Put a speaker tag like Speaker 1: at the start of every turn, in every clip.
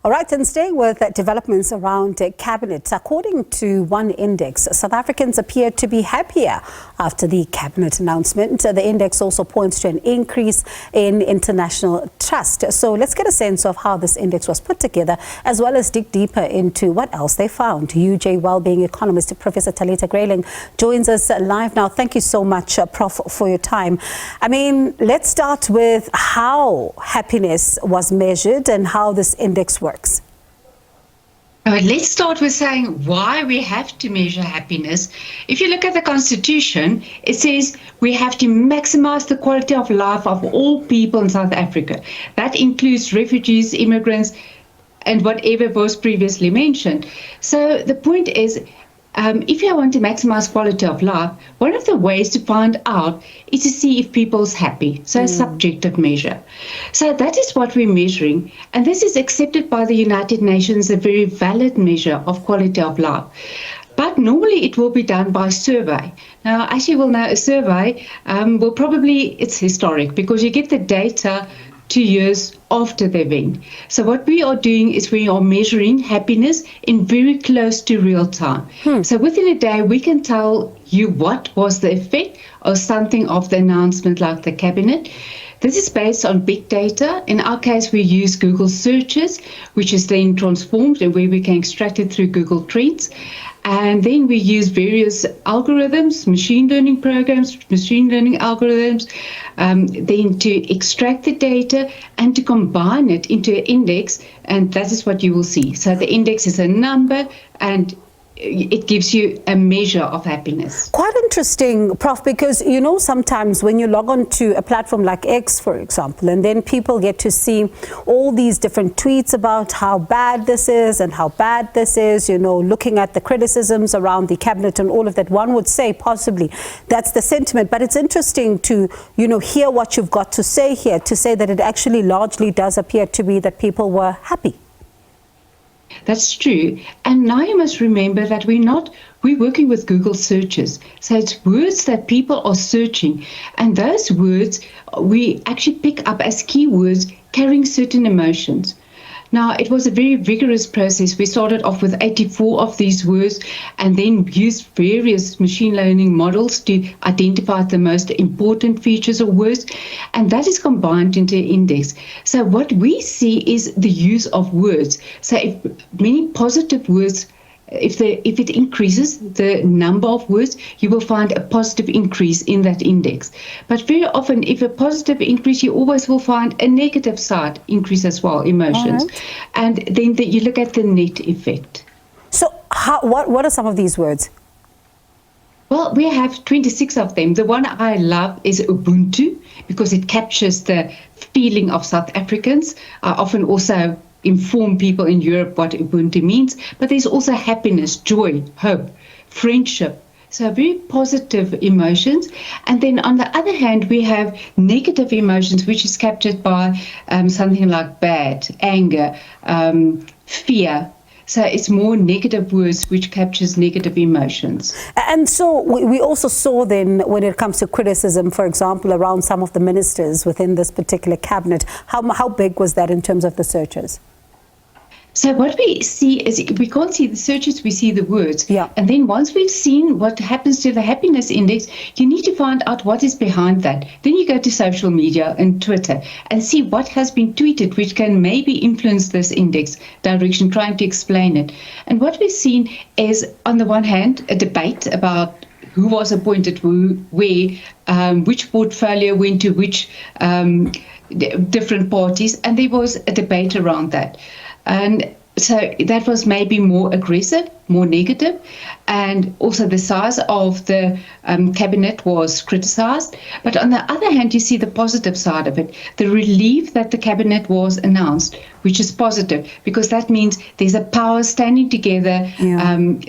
Speaker 1: All right, and staying with developments around cabinet, according to one index, South Africans appear to be happier after the cabinet announcement. The index also points to an increase in international trust. So let's get a sense of how this index was put together, as well as dig deeper into what else they found. UJ Wellbeing economist Professor Talita Greyling joins us live now. Thank you so much, Prof, for your time. I mean, let's start with how happiness was measured and how this index works.
Speaker 2: Let's start with saying why we have to measure happiness. If you look at the Constitution, it says we have to maximize the quality of life of all people in South Africa. That includes refugees, immigrants, and whatever was previously mentioned. So the point is, if you want to maximize quality of life, one of the ways to find out is to see if people's happy. So a subjective measure. So that is what we're measuring. And this is accepted by the United Nations, a very valid measure of quality of life. But normally it will be done by survey. Now, as you will know, a survey will probably, it's historic because you get the data 2 years after the event. So what we are doing is we are measuring happiness in very close to real time. So within a day, we can tell you what was the effect of something of the announcement like the cabinet. This is based on big data. In our case, we use Google searches, which is then transformed and where we can extract it through Google Trends. And then we use various algorithms, machine learning programs, machine learning algorithms, then to extract the data and to combine it into an index. And that is what you will see. So the index is a number and it gives you a measure of happiness.
Speaker 1: Quite interesting, Prof, because, you know, sometimes when you log on to a platform like X, for example, and then people get to see all these different tweets about how bad this is and how bad this is, you know, looking at the criticisms around the cabinet and all of that, one would say possibly that's the sentiment. But it's interesting to, you know, hear what you've got to say here, to say that it actually largely does appear to be that people were happy.
Speaker 2: That's true. And now you must remember that we're working with Google searches. So it's words that people are searching. And those words we actually pick up as keywords carrying certain emotions. Now, it was a very vigorous process. We started off with 84 of these words and then used various machine learning models to identify the most important features of words. And that is combined into an index. So what we see is the use of words. So if many positive words, if it increases the number of words, you will find a positive increase in that index. But very often, if a positive increase, you always will find a negative side increase as well, emotions. And then you look at the net effect.
Speaker 1: So what are some of these words?
Speaker 2: Well, we have 26 of them. The one I love is Ubuntu because it captures the feeling of South Africans. I often also inform people in Europe what Ubuntu means, but there's also happiness, joy, hope, friendship. So very positive emotions. And then on the other hand, we have negative emotions, which is captured by something like bad, anger, fear. So it's more negative words which captures negative emotions.
Speaker 1: And so we also saw then when it comes to criticism, for example, around some of the ministers within this particular cabinet, how big was that in terms of the searches?
Speaker 2: So what we see is we can't see the searches, we see the words.
Speaker 1: Yeah.
Speaker 2: And then once we've seen what happens to the happiness index, you need to find out what is behind that. Then you go to social media and Twitter and see what has been tweeted, which can maybe influence this index direction, trying to explain it. And what we've seen is, on the one hand, a debate about who was appointed where, which portfolio went to which different parties, and there was a debate around that. And so that was maybe more aggressive, more negative, and also the size of the cabinet was criticized. But on the other hand, you see the positive side of it, the relief that the cabinet was announced, which is positive, because that means there's a power standing together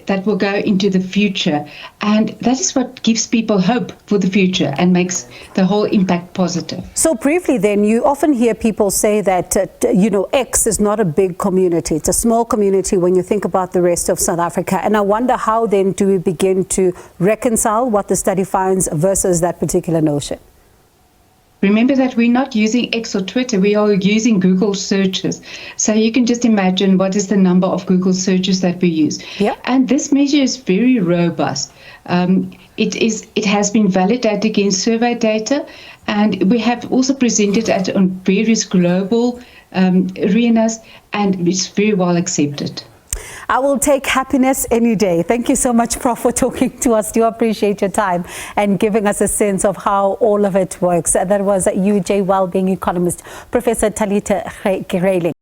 Speaker 2: that will go into the future. And that is what gives people hope for the future and makes the whole impact positive.
Speaker 1: So briefly then, you often hear people say that, you know, X is not a big community. It's a small community when you think about the rest of South Africa. And I wonder how then do we begin to reconcile what the study finds versus that particular notion?
Speaker 2: Remember that we're not using X or Twitter, we are using Google searches. So you can just imagine what is the number of Google searches that we use.
Speaker 1: Yeah.
Speaker 2: And this measure is very robust. It has been validated against survey data, and we have also presented it on various global arenas, and it's very well accepted.
Speaker 1: I will take happiness any day. Thank you so much, Prof, for talking to us. Do appreciate your time and giving us a sense of how all of it works. That was UJ Wellbeing Economist, Professor Talita Greyling.